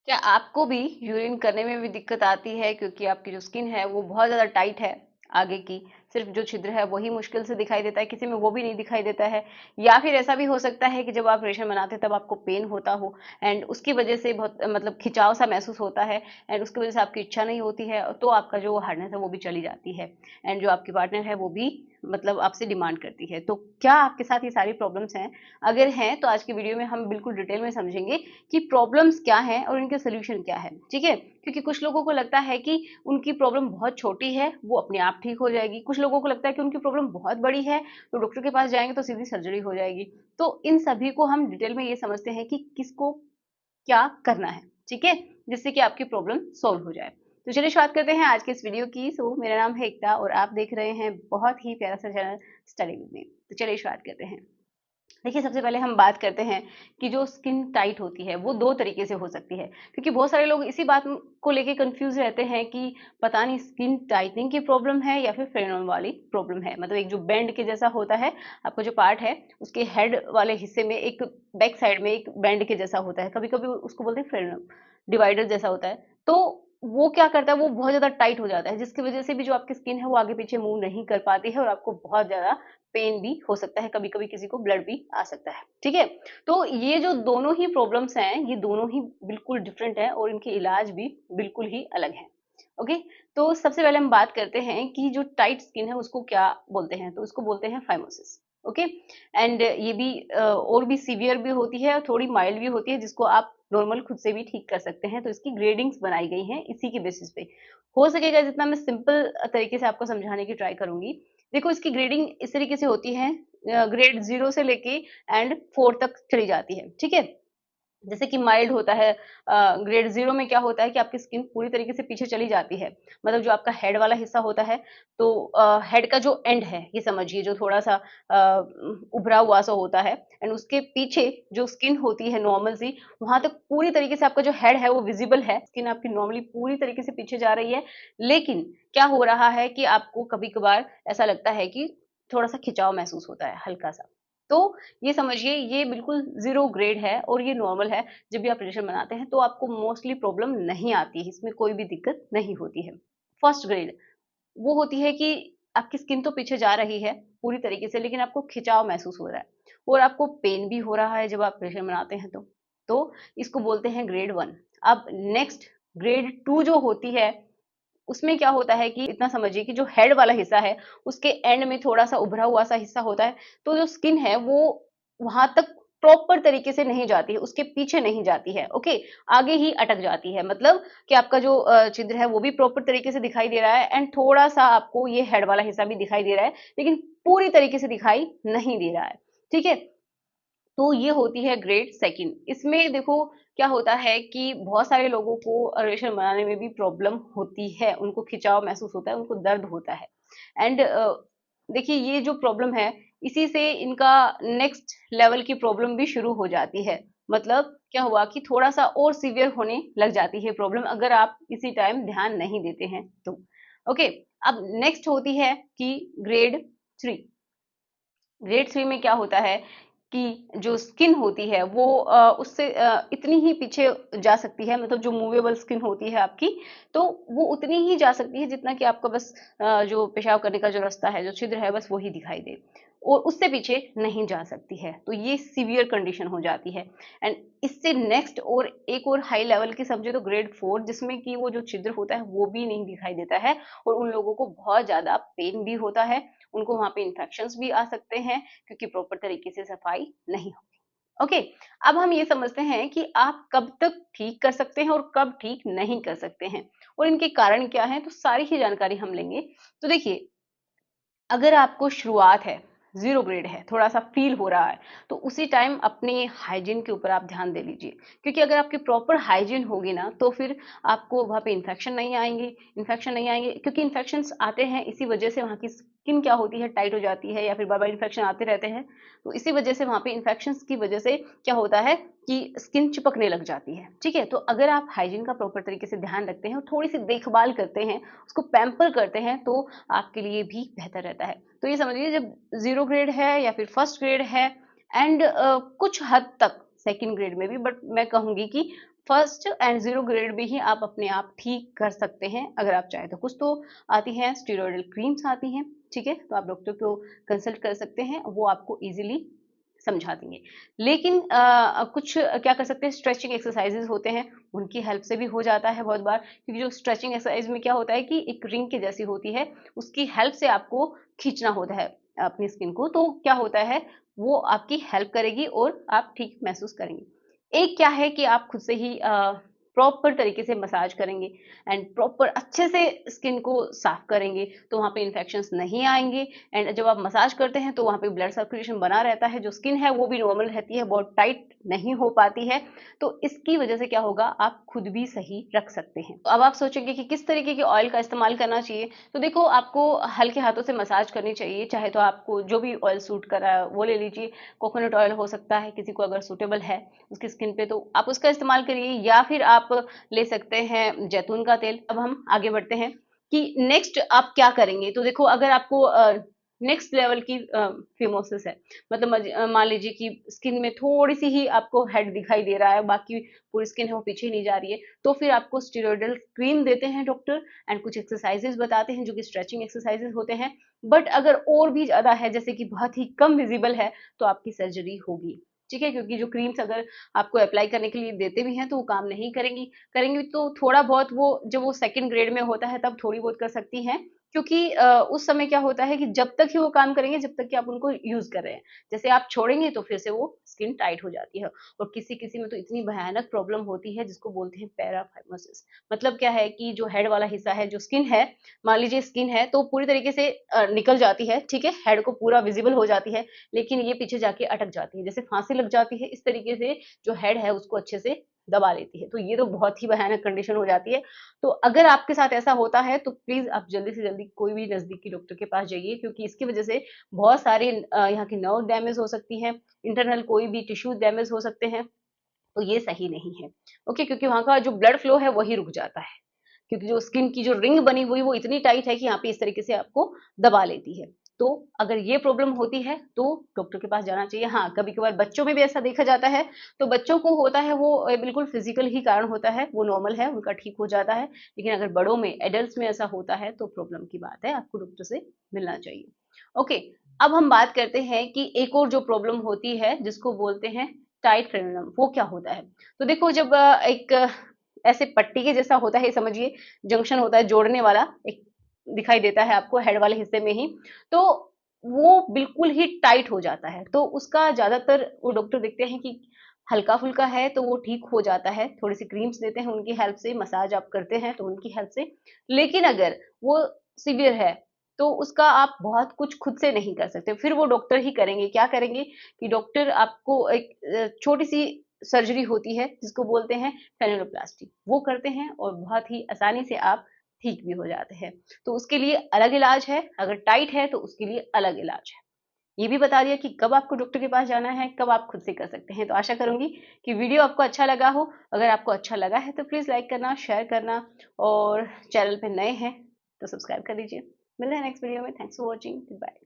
क्या आपको भी यूरिन करने में भी दिक्कत आती है क्योंकि आपकी जो स्किन है वो बहुत ज़्यादा टाइट है आगे की, सिर्फ जो छिद्र है वही मुश्किल से दिखाई देता है, किसी में वो भी नहीं दिखाई देता है। या फिर ऐसा भी हो सकता है कि जब आप रेशम बनाते हैं तब आपको पेन होता हो एंड उसकी वजह से बहुत मतलब खिंचाव सा महसूस होता है एंड उसकी वजह से आपकी इच्छा नहीं होती है तो आपका जो हार्डनेस है वो भी चली जाती है एंड जो आपकी पार्टनर है वो भी मतलब आपसे डिमांड करती है। तो क्या आपके साथ ये सारी प्रॉब्लम्स हैं? अगर हैं तो आज की वीडियो में हम बिल्कुल डिटेल में समझेंगे कि प्रॉब्लम्स क्या हैं और इनके सोल्यूशन क्या है, ठीक है? क्योंकि कुछ लोगों को लगता है कि उनकी प्रॉब्लम बहुत छोटी है, वो अपने आप ठीक हो जाएगी। कुछ लोगों को लगता है कि उनकी प्रॉब्लम बहुत बड़ी है, तो डॉक्टर के पास जाएँगे तो सीधी सर्जरी हो जाएगी। तो इन सभी को हम डिटेल में ये समझते हैं कि किसको क्या करना है, ठीक है? जिससे कि आपकी प्रॉब्लम सॉल्व हो जाए। तो चलिए शुरुआत करते हैं आज के इस वीडियो की। सो मेरा नाम है एकता और आप देख रहे हैं बहुत ही प्यारा सा चैनल स्टडी विद मी। तो चलिए शुरुआत करते हैं। देखिए, सबसे पहले हम बात करते हैं कि जो स्किन टाइट होती है वो 2 तरीके से हो सकती है, क्योंकि बहुत सारे लोग इसी बात को लेके कंफ्यूज रहते हैं कि पता नहीं स्किन टाइटनिंग की प्रॉब्लम है या फिर फ्रेनोम वाली प्रॉब्लम है। मतलब एक जो बैंड के जैसा होता है, आपका जो पार्ट है उसके हेड वाले हिस्से में एक बैक साइड में एक बैंड के जैसा होता है, कभी कभी उसको बोलते हैं फ्रेनोम, डिवाइडर जैसा होता है। तो वो क्या करता है, वो बहुत ज्यादा टाइट हो जाता है जिसकी वजह से भी जो आपकी स्किन है वो आगे पीछे मूव नहीं कर पाती है और आपको बहुत ज्यादा पेन भी हो सकता है, कभी-कभी किसी को ब्लड भी आ सकता है, ठीक है? तो ये जो दोनों ही प्रॉब्लम्स हैं, ये दोनों ही बिल्कुल डिफरेंट हैं और इनके इलाज भी बिल्कुल ही अलग हैं, ओके? तो सबसे पहले हम बात करते हैं कि जो टाइट स्किन है उसको क्या बोलते हैं, तो उसको बोलते हैं फाइमोसिस, ओके? एंड ये भी और भी सीवियर भी होती है और थोड़ी माइल्ड भी होती है जिसको आप नॉर्मल खुद से भी ठीक कर सकते हैं, तो इसकी ग्रेडिंग्स बनाई गई हैं इसी के बेसिस पे। हो सकेगा जितना मैं सिंपल तरीके से आपको समझाने की ट्राई करूँगी। देखो, इसकी ग्रेडिंग इस तरीके से होती है, ग्रेड 0 से लेके एंड 4 तक चली जाती है, ठीक है? जैसे कि माइल्ड होता है, ग्रेड 0 में क्या होता है कि आपकी स्किन पूरी तरीके से पीछे चली जाती है। मतलब जो आपका हेड वाला हिस्सा होता है, तो हेड का जो एंड है, ये समझिए जो थोड़ा-सा उभरा हुआ सा होता है एंड उसके पीछे जो स्किन होती है नॉर्मल सी, वहाँ तक पूरी तरीके से आपका जो हेड है वो विज़िबल है। स्किन आपकी नॉर्मली पूरी तरीके से पीछे जा रही है, लेकिन क्या हो रहा है कि आपको कभी-कभार ऐसा लगता है कि थोड़ा-सा खिंचाव महसूस होता है, हल्का-सा। तो ये समझिए ये बिल्कुल ज़ीरो ग्रेड है और ये नॉर्मल है। जब भी आप रिलेशन बनाते हैं तो आपको मोस्टली प्रॉब्लम नहीं आती है, इसमें कोई भी दिक्कत नहीं होती है। फर्स्ट ग्रेड वो होती है कि आपकी स्किन तो पीछे जा रही है पूरी तरीके से, लेकिन आपको खिंचाव महसूस हो रहा है और आपको पेन भी हो रहा है जब आप रिलेशन बनाते हैं तो। तो इसको बोलते हैं ग्रेड 1। अब नेक्स्ट ग्रेड 2 जो होती है, उसमें क्या होता है कि इतना समझिए कि जो हेड वाला हिस्सा है, उसके एंड में थोड़ा-सा उभरा हुआ सा हिस्सा होता है, तो जो स्किन है वो वहाँ तक प्रॉपर तरीके से नहीं जाती है, उसके पीछे नहीं जाती है, ओके? आगे ही अटक जाती है। मतलब कि आपका जो छिद्र है वो भी प्रॉपर तरीके से दिखाई दे रहा है एंड थोड़ा-सा आपको ये हेड वाला हिस्सा भी दिखाई दे रहा है, लेकिन पूरी तरीके से दिखाई नहीं दे रहा है, ठीक है? तो ये होती है ग्रेड सेकंड। इसमें देखो क्या होता है कि बहुत सारे लोगों को रिलेशन बनाने में भी प्रॉब्लम होती है, उनको खिंचाव महसूस होता है, उनको दर्द होता है एंड देखिए ये जो प्रॉब्लम है, इसी से इनका नेक्स्ट लेवल की प्रॉब्लम भी शुरू हो जाती है। मतलब क्या हुआ कि थोड़ा-सा और सीवियर होने लग जाती है प्रॉब्लम, अगर आप इसी टाइम ध्यान नहीं देते हैं तो। ओके, अब नेक्स्ट होती है कि ग्रेड 3। ग्रेड 3 में क्या होता है कि जो स्किन होती है वो उससे इतनी ही पीछे जा सकती है, मतलब जो मूवेबल स्किन होती है आपकी, तो वो उतनी ही जा सकती है जितना कि आपका बस जो पेशाब करने का जो रास्ता है, जो छिद्र है, बस वही दिखाई दे और उससे पीछे नहीं जा सकती है। तो ये सीवियर कंडीशन हो जाती है एंड इससे नेक्स्ट और एक और हाई लेवल की समझे तो ग्रेड 4, जिसमें कि वो जो छिद्र होता है वो भी नहीं दिखाई देता है और उन लोगों को बहुत ज़्यादा पेन भी होता है, उनको वहाँ पे इन्फेक्शंस भी आ सकते हैं क्योंकि प्रॉपर तरीके से सफाई नहीं होती। ओके, अब हम ये समझते हैं कि आप कब तक ठीक कर सकते हैं और कब ठीक नहीं कर सकते हैं और इनके कारण क्या हैं, तो सारी ही जानकारी हम लेंगे। तो देखिए, अगर आपको शुरुआत है, ज़ीरो ग्रेड है, थोड़ा-सा फ़ील हो रहा है, तो उसी टाइम अपने हाइजीन के ऊपर आप ध्यान दे लीजिए। क्योंकि अगर आपकी प्रॉपर हाइजीन होगी ना, तो फिर आपको वहाँ पे इन्फेक्शन नहीं आएँगे, क्योंकि इन्फेक्शंस आते हैं इसी वजह से, वहाँ की स्किन क्या होती है, टाइट हो जाती है या फिर बार-बार इन्फेक्शन आते रहते हैं। तो इसी वजह से वहाँ पे इन्फेक्शंस की वजह से क्या होता है कि स्किन चिपकने लग जाती है, ठीक है? तो अगर आप हाइजीन का प्रॉपर तरीके से ध्यान रखते हैं और थोड़ी-सी देखभाल करते हैं, उसको पैम्पर करते हैं, तो आपके लिए भी बेहतर रहता है। तो ये समझ लीजिए जब ज़ीरो ग्रेड है या फिर फर्स्ट ग्रेड है एंड कुछ हद तक सेकंड ग्रेड में भी, बट मैं कहूँगी कि फर्स्ट एंड 0 ग्रेड में ही आप अपने आप ठीक कर सकते हैं अगर आप चाहें तो। कुछ तो आती हैं स्टेरॉयडल क्रीम्स आती हैं, ठीक है, तो आप डॉक्टर को कंसल्ट कर सकते हैं, वो आपको इजीली समझा देंगे। लेकिन कुछ क्या कर सकते हैं, स्ट्रेचिंग एक्सरसाइजेज होते हैं, उनकी हेल्प से भी हो जाता है बहुत बार, क्योंकि जो स्ट्रेचिंग एक्सरसाइज में क्या होता है कि एक रिंग के जैसी होती है, उसकी हेल्प से आपको खींचना होता है अपनी स्किन को, तो क्या होता है वो आपकी हेल्प करेगी और आप ठीक महसूस करेंगे। एक क्या है कि आप खुद से ही प्रॉपर तरीके से मसाज करेंगे एंड प्रॉपर अच्छे से स्किन को साफ करेंगे, तो वहाँ पे इन्फेक्शंस नहीं आएंगे। एंड जब आप मसाज करते हैं तो वहाँ पे ब्लड सर्कुलेशन बना रहता है, जो स्किन है वो भी नॉर्मल रहती है, बहुत टाइट नहीं हो पाती है। तो इसकी वजह से क्या होगा, आप खुद भी सही रख सकते हैं। तो अब आप सोचेंगे कि किस तरीके के ऑयल का इस्तेमाल करना चाहिए, तो देखो आपको हल्के हाथों से मसाज करनी चाहिए, चाहे तो आपको जो भी ऑयल सूट कर रहा है वो ले लीजिए। कोकोनट ऑयल हो सकता है किसी को अगर सूटेबल है उसकी स्किन पे, तो आप उसका इस्तेमाल करिए, या फिर आप ले सकते हैं जैतून का तेल। अब हम आगे बढ़ते हैं कि नेक्स्ट आप क्या करेंगे। तो देखो अगर आपको नेक्स्ट लेवल की फिमोसिस है, मतलब मान लीजिए कि स्किन में थोड़ी सी ही आपको हेड दिखाई दे रहा है, बाकी पूरी स्किन है वो पीछे नहीं जा रही है, तो फिर आपको स्टेरॉयडल क्रीम देते हैं डॉक्टर एंड कुछ एक्सरसाइजेज बताते हैं जो कि स्ट्रेचिंग एक्सरसाइजेज होते हैं। बट अगर और भी ज्यादा है, जैसे कि बहुत ही कम विजिबल है, तो आपकी सर्जरी होगी, ठीक है, क्योंकि जो क्रीम्स अगर आपको अप्लाई करने के लिए देते भी हैं तो वो काम नहीं करेंगी। करेंगी तो थोड़ा बहुत वो, जब वो सेकंड ग्रेड में होता है तब थोड़ी बहुत कर सकती हैं, क्योंकि उस समय क्या होता है कि जब तक ही वो काम करेंगे जब तक कि आप उनको यूज कर रहे हैं, जैसे आप छोड़ेंगे तो फिर से वो स्किन टाइट हो जाती है। और किसी किसी में तो इतनी भयानक प्रॉब्लम होती है जिसको बोलते हैं पैराफाइमोसिस। मतलब क्या है कि जो हेड वाला हिस्सा है, जो स्किन है, मान लीजिए स्किन है तो पूरी तरीके से निकल जाती है, ठीक है, हेड को पूरा विजिबल हो जाती है, लेकिन ये पीछे जाके अटक जाती है, जैसे फांसी लग जाती है, इस तरीके से जो हेड है उसको अच्छे से दबा लेती है। तो ये तो बहुत ही भयानक कंडीशन हो जाती है। तो अगर आपके साथ ऐसा होता है तो प्लीज आप जल्दी से जल्दी कोई भी नजदीकी डॉक्टर के पास जाइए, क्योंकि इसकी वजह से बहुत सारे यहाँ की नर्व डैमेज हो सकती है, इंटरनल कोई भी टिश्यू डैमेज हो सकते हैं, तो ये सही नहीं है। ओके, क्योंकि वहाँ का जो ब्लड फ्लो है वही रुक जाता है, क्योंकि जो स्किन की जो रिंग बनी हुई वो इतनी टाइट है कि यहाँ पे इस तरीके से आपको दबा लेती है। तो अगर ये प्रॉब्लम होती है तो डॉक्टर के पास जाना चाहिए। हाँ, कभी कभार बच्चों में भी ऐसा देखा जाता है, तो बच्चों को होता है वो बिल्कुल फिजिकल ही कारण होता है, वो नॉर्मल है, उनका ठीक हो जाता है। लेकिन अगर बड़ों में, एडल्ट में ऐसा होता है तो प्रॉब्लम की बात है, आपको डॉक्टर से मिलना चाहिए। ओके, अब हम बात करते हैं कि एक और जो प्रॉब्लम होती है जिसको बोलते हैं टाइट फ्रेनुलम, वो क्या होता है। तो देखो जब एक ऐसे पट्टी के जैसा होता है, समझिए जंक्शन होता है जोड़ने वाला, एक दिखाई देता है आपको हेड वाले हिस्से में ही, तो वो बिल्कुल ही टाइट हो जाता है। तो उसका ज्यादातर वो डॉक्टर देखते हैं कि हल्का फुल्का है तो वो ठीक हो जाता है, थोड़ी सी क्रीम्स देते हैं उनकी हेल्प से, मसाज आप करते हैं तो उनकी हेल्प से। लेकिन अगर वो सीवियर है तो उसका आप बहुत कुछ खुद से नहीं कर सकते, फिर वो डॉक्टर ही करेंगे। क्या करेंगे कि डॉक्टर आपको एक छोटी सी सर्जरी होती है जिसको बोलते हैं फेनुलोप्लास्टी, वो करते हैं और बहुत ही आसानी से आप ठीक भी हो जाते हैं। तो उसके लिए अलग इलाज है, अगर टाइट है तो उसके लिए अलग इलाज है। ये भी बता दिया कि कब आपको डॉक्टर के पास जाना है, कब आप खुद से कर सकते हैं। तो आशा करूंगी कि वीडियो आपको अच्छा लगा हो। अगर आपको अच्छा लगा है तो प्लीज लाइक करना, शेयर करना, और चैनल पे नए हैं तो सब्सक्राइब कर लीजिए। मिलते हैं नेक्स्ट वीडियो में। Thanks for watching, bye.